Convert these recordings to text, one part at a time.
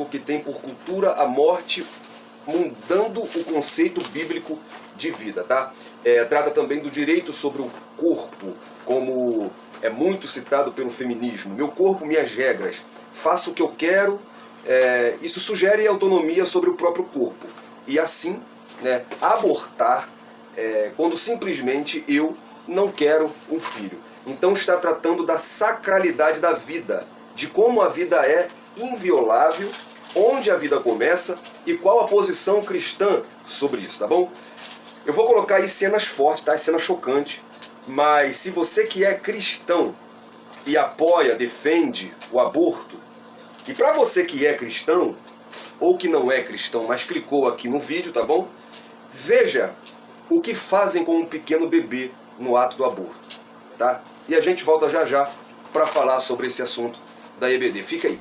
bíblico que tem por cultura a morte, mudando o conceito bíblico de vida, tá? Trata também do direito sobre o corpo, como é muito citado pelo feminismo. Meu corpo, minhas regras. Faço o que eu quero. Isso sugere autonomia sobre o próprio corpo. E assim, né, abortar quando simplesmente eu não quero um filho. Então está tratando da sacralidade da vida, de como a vida é inviolável, onde a vida começa e qual a posição cristã sobre isso, tá bom? Eu vou colocar aí cenas fortes, tá? Cenas chocantes, mas se você que é cristão e apoia, defende o aborto, e para você que é cristão, ou que não é cristão, mas clicou aqui no vídeo, tá bom? Veja o que fazem com um pequeno bebê no ato do aborto, tá? E a gente volta já já para falar sobre esse assunto da EBD. Fica aí.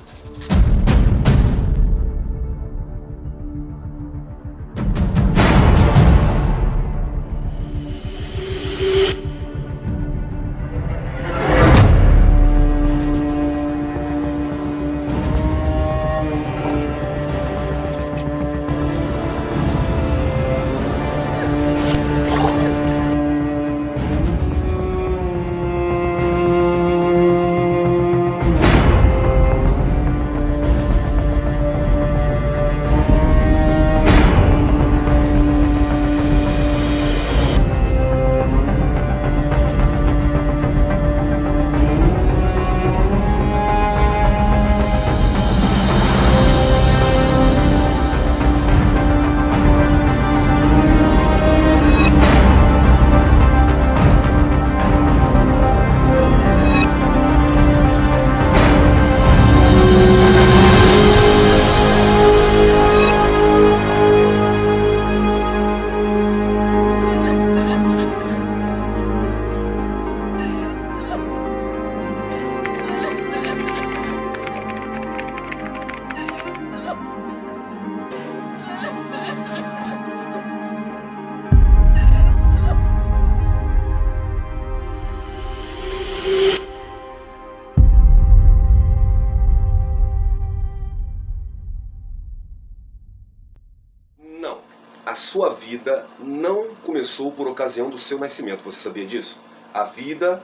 A sua vida não começou por ocasião do seu nascimento, você sabia disso? A vida,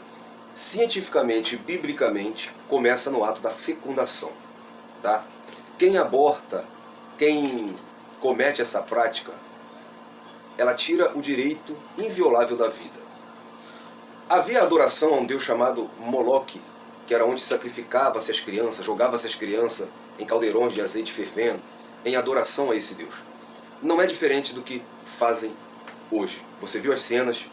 cientificamente, biblicamente, começa no ato da fecundação, tá? Quem aborta, quem comete essa prática, ela tira o direito inviolável da vida. Havia adoração a um deus chamado Moloque, que era onde sacrificava-se as crianças, jogava-se as crianças em caldeirões de azeite fervendo, em adoração a esse deus. Não é diferente do que fazem hoje. Você viu as cenas,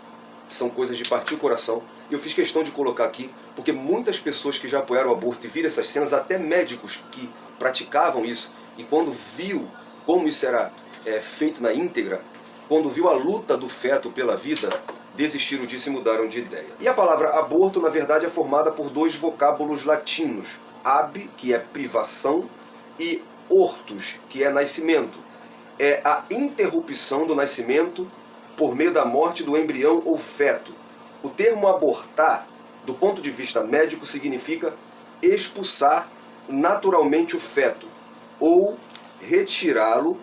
são coisas de partir o coração. E eu fiz questão de colocar aqui, porque muitas pessoas que já apoiaram o aborto e viram essas cenas, até médicos que praticavam isso, e quando viu como isso era feito na íntegra, quando viu a luta do feto pela vida, desistiram disso e mudaram de ideia. E a palavra aborto, na verdade, é formada por dois vocábulos latinos. Ab, que é privação, e ortus, que é nascimento. É a interrupção do nascimento por meio da morte do embrião ou feto. O termo abortar, do ponto de vista médico, significa expulsar naturalmente o feto ou retirá-lo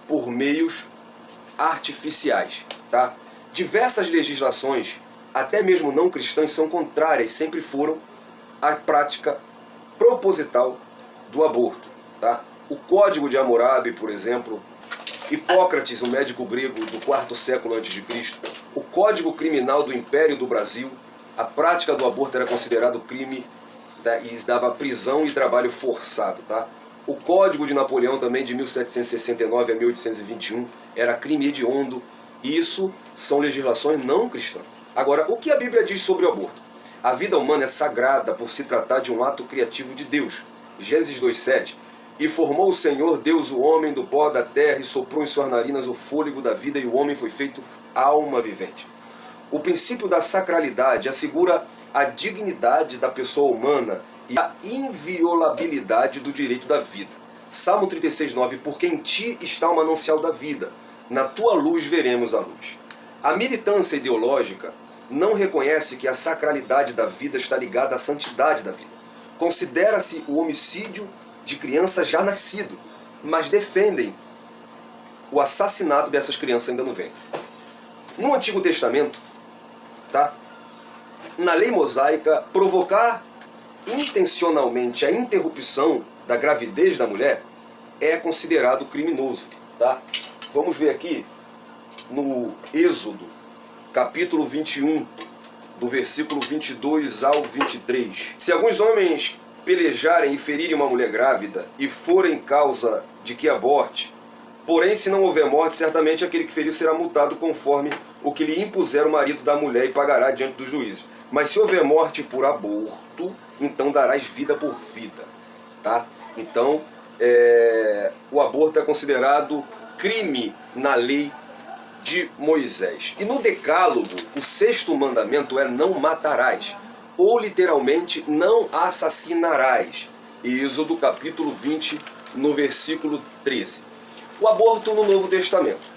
por meios artificiais, tá? Diversas legislações, até mesmo não cristãs, são contrárias, sempre foram, à prática proposital do aborto, tá? O Código de Hammurabi, por exemplo, Hipócrates, um médico grego do IV século a.C., o Código Criminal do Império do Brasil, a prática do aborto era considerado crime, tá? E dava prisão e trabalho forçado, tá? O Código de Napoleão também, de 1769 a 1821, era crime hediondo, e isso são legislações não cristãs. Agora, o que a Bíblia diz sobre o aborto? A vida humana é sagrada por se tratar de um ato criativo de Deus. Gênesis 2,7. E formou o Senhor Deus o homem do pó da terra e soprou em suas narinas o fôlego da vida e o homem foi feito alma vivente. O princípio da sacralidade assegura a dignidade da pessoa humana e a inviolabilidade do direito da vida. Salmo 36,9. Porque em ti está o manancial da vida, na tua luz veremos a luz. A militância ideológica não reconhece que a sacralidade da vida está ligada à santidade da vida. Considera-se o homicídio de criança já nascido, mas defendem o assassinato dessas crianças ainda no ventre. No Antigo Testamento, tá? Na lei mosaica, provocar intencionalmente a interrupção da gravidez da mulher é considerado criminoso, tá? Vamos ver aqui no Êxodo, capítulo 21, do versículo 22 ao 23. Se alguns homens pelejarem e ferirem uma mulher grávida e forem causa de que aborte, porém se não houver morte, certamente aquele que feriu será multado conforme o que lhe impuser o marido da mulher e pagará diante dos juízes. Mas se houver morte por aborto, então darás vida por vida, tá? Então, o aborto é considerado crime na lei de Moisés. E no Decálogo, o 6º mandamento é não matarás, ou literalmente não assassinarás. Êxodo capítulo 20, no versículo 13. O aborto no Novo Testamento.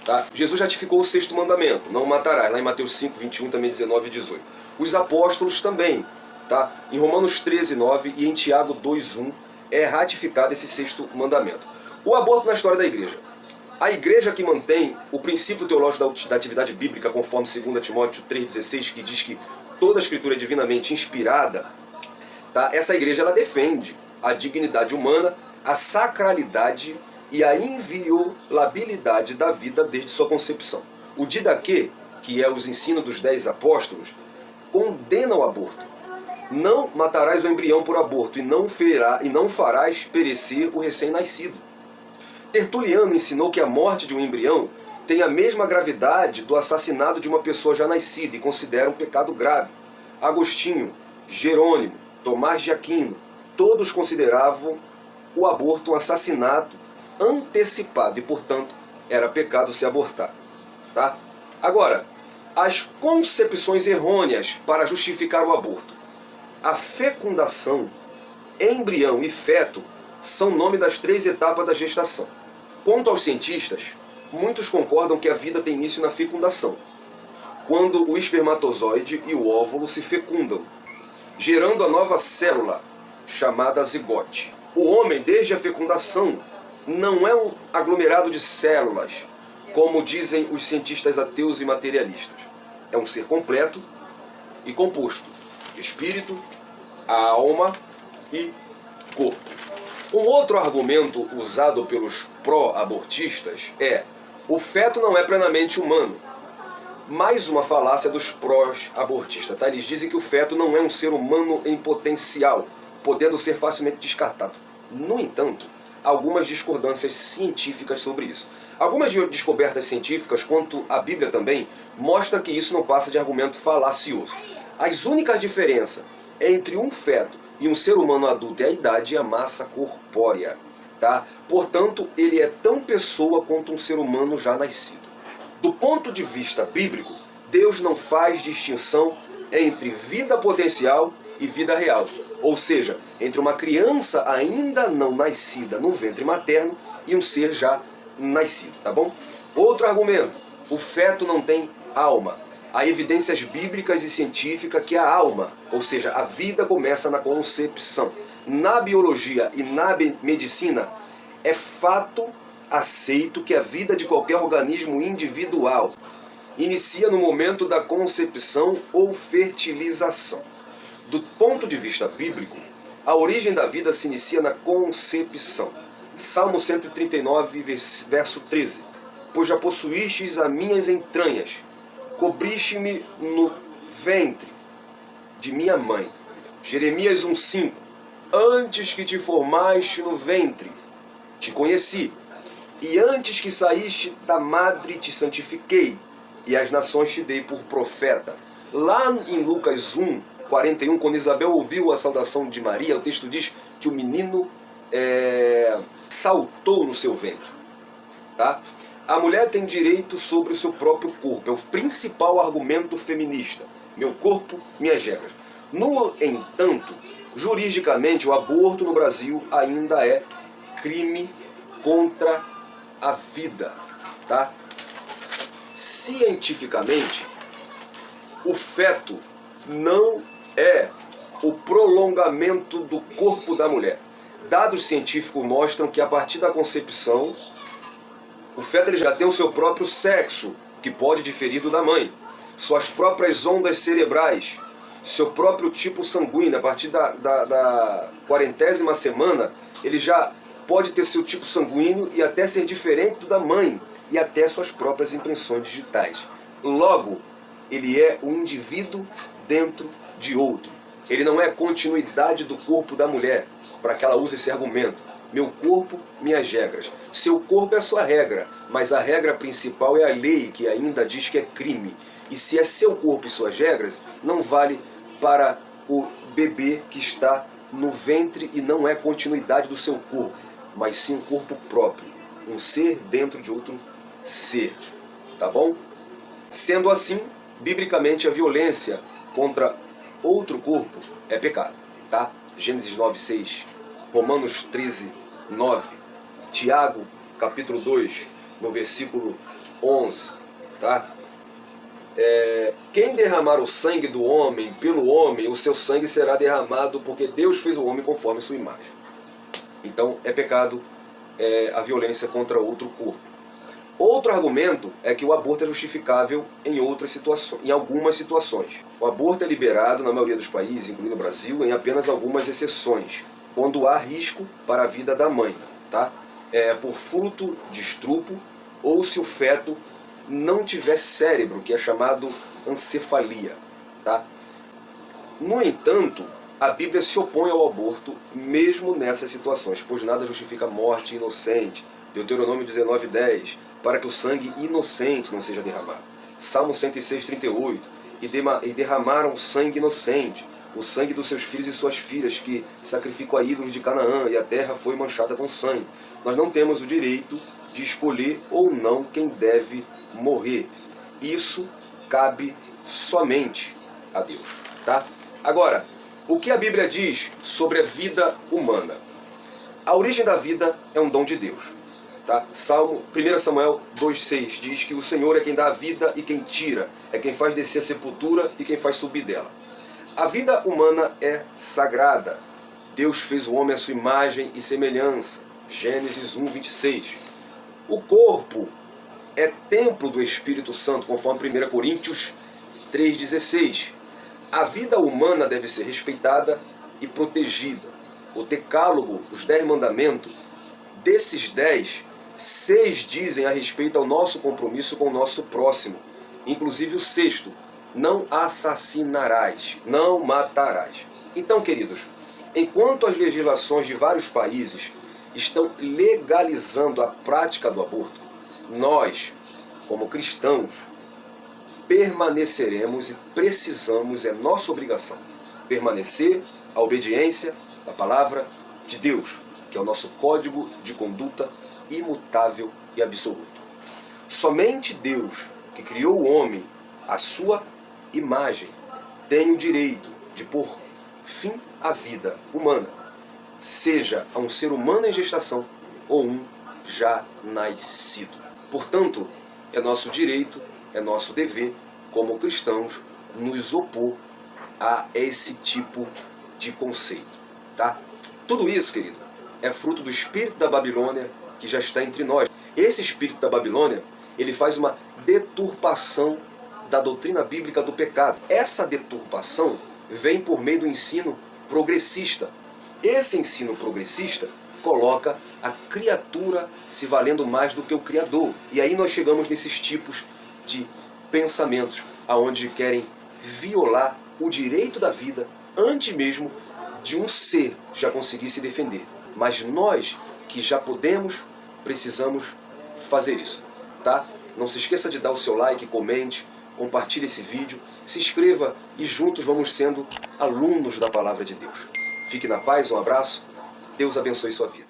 Tá? Jesus ratificou o 6º mandamento, não matarás, lá em Mateus 5, 21, também 19 e 18. Os apóstolos também, tá? Em Romanos 13, 9 e em Tiago 2, 1 é ratificado esse 6º mandamento. O aborto na história da igreja. A igreja que mantém o princípio teológico da atividade bíblica, conforme 2 Timóteo 3,16, que diz que toda a escritura é divinamente inspirada, tá? Essa igreja ela defende a dignidade humana, a sacralidade e a inviolabilidade da vida desde sua concepção. O Didaquê, que é os ensinos dos 10 apóstolos, condena o aborto. Não matarás o embrião por aborto e não farás perecer o recém-nascido. Tertuliano ensinou que a morte de um embrião tem a mesma gravidade do assassinato de uma pessoa já nascida e considera um pecado grave. Agostinho, Jerônimo, Tomás de Aquino, todos consideravam o aborto um assassinato antecipado e, portanto, era pecado se abortar. Tá? Agora, as concepções errôneas para justificar o aborto. A fecundação, embrião e feto são nome das 3 etapas da gestação. Quanto aos cientistas, muitos concordam que a vida tem início na fecundação, quando o espermatozoide e o óvulo se fecundam, gerando a nova célula, chamada zigote. O homem, desde a fecundação, não é um aglomerado de células, como dizem os cientistas ateus e materialistas. É um ser completo e composto: espírito, alma e corpo. Um outro argumento usado pelos pró-abortistas é: o feto não é plenamente humano. Mais uma falácia dos pró-abortistas. Tá? Eles dizem que o feto não é um ser humano em potencial, podendo ser facilmente descartado. No entanto, há algumas discordâncias científicas sobre isso. Algumas descobertas científicas, quanto à Bíblia também, mostram que isso não passa de argumento falacioso. As únicas diferenças entre um feto e um ser humano adulto é a idade e a massa corpórea. Tá? Portanto, ele é tão pessoa quanto um ser humano já nascido. Do ponto de vista bíblico, Deus não faz distinção entre vida potencial e vida real. Ou seja, entre uma criança ainda não nascida no ventre materno e um ser já nascido, tá bom? Outro argumento: o feto não tem alma. Há evidências bíblicas e científicas que a alma, ou seja, a vida, começa na concepção. Na biologia e na medicina, é fato aceito que a vida de qualquer organismo individual inicia no momento da concepção ou fertilização. Do ponto de vista bíblico, a origem da vida se inicia na concepção. Salmo 139, verso 13. Pois já possuístes as minhas entranhas, cobriste-me no ventre de minha mãe. Jeremias 1,5. Antes que te formaste no ventre, te conheci, e antes que saíste da madre te santifiquei, e as nações te dei por profeta. Lá em Lucas 1:41, quando Isabel ouviu a saudação de Maria, o texto diz que o menino saltou no seu ventre. Tá? A mulher tem direito sobre o seu próprio corpo. É o principal argumento feminista. Meu corpo, minhas regras. No entanto, juridicamente, o aborto no Brasil ainda é crime contra a vida. Tá? Cientificamente, o feto não é o prolongamento do corpo da mulher. Dados científicos mostram que a partir da concepção, o feto ele já tem o seu próprio sexo, que pode diferir do da mãe, suas próprias ondas cerebrais, seu próprio tipo sanguíneo. A partir da 40ª semana, ele já pode ter seu tipo sanguíneo e até ser diferente do da mãe, e até suas próprias impressões digitais. Logo, ele é um indivíduo dentro de outro. Ele não é continuidade do corpo da mulher, para que ela use esse argumento. Meu corpo, minhas regras. Seu corpo é a sua regra, mas a regra principal é a lei, que ainda diz que é crime. E se é seu corpo e suas regras, não vale para o bebê que está no ventre e não é continuidade do seu corpo, mas sim um corpo próprio, um ser dentro de outro ser. Tá bom? Sendo assim, biblicamente a violência contra outro corpo é pecado, tá? Gênesis 9:6, Romanos 13:9, Tiago, capítulo 2, no versículo 11, tá? Quem derramar o sangue do homem pelo homem, o seu sangue será derramado, porque Deus fez o homem conforme a sua imagem. Então é pecado a violência contra outro corpo. Outro argumento é que o aborto é justificável em outras situações, em algumas situações. O aborto é liberado na maioria dos países, incluindo o Brasil, em apenas algumas exceções, quando há risco para a vida da mãe, tá? Por fruto de estupro ou se o feto não tiver cérebro, que é chamado ancefalia, tá? No entanto, a Bíblia se opõe ao aborto mesmo nessas situações, pois nada justifica a morte inocente. Deuteronômio 19:10, para que o sangue inocente não seja derramado. Salmo 106:38, e derramaram sangue inocente, o sangue dos seus filhos e suas filhas, que sacrificam a ídolos de Canaã, e a terra foi manchada com sangue. Nós não temos o direito de escolher ou não quem deve morrer. Isso cabe somente a Deus, tá? Agora, o que a Bíblia diz sobre a vida humana? A origem da vida é um dom de Deus, tá? 1 Samuel 2:6 diz que o Senhor é quem dá a vida e quem tira, é quem faz descer a sepultura e quem faz subir dela. A vida humana é sagrada. Deus fez o homem à sua imagem e semelhança. Gênesis 1:26. O corpo é templo do Espírito Santo, conforme 1 Coríntios 3:16. A vida humana deve ser respeitada e protegida. O decálogo, os 10 mandamentos, desses 10, 6 dizem a respeito ao nosso compromisso com o nosso próximo. Inclusive o 6º, não assassinarás, não matarás. Então, queridos, enquanto as legislações de vários países estão legalizando a prática do aborto, nós, como cristãos, permaneceremos e precisamos, é nossa obrigação, permanecer a obediência da palavra de Deus, que é o nosso código de conduta imutável e absoluto. Somente Deus, que criou o homem à sua imagem, tem o direito de pôr fim à vida humana, seja a um ser humano em gestação ou um já nascido. Portanto, é nosso direito, é nosso dever, como cristãos, nos opor a esse tipo de conceito, tá? Tudo isso, querido, é fruto do espírito da Babilônia que já está entre nós. Esse espírito da Babilônia, ele faz uma deturpação da doutrina bíblica do pecado. Essa deturpação vem por meio do ensino progressista. Esse ensino progressista coloca a criatura se valendo mais do que o Criador. E aí nós chegamos nesses tipos de pensamentos, aonde querem violar o direito da vida antes mesmo de um ser já conseguir se defender. Mas nós, que já podemos, precisamos fazer isso, tá? Não se esqueça de dar o seu like, comente, compartilhe esse vídeo, se inscreva e juntos vamos sendo alunos da Palavra de Deus. Fique na paz, um abraço, Deus abençoe sua vida.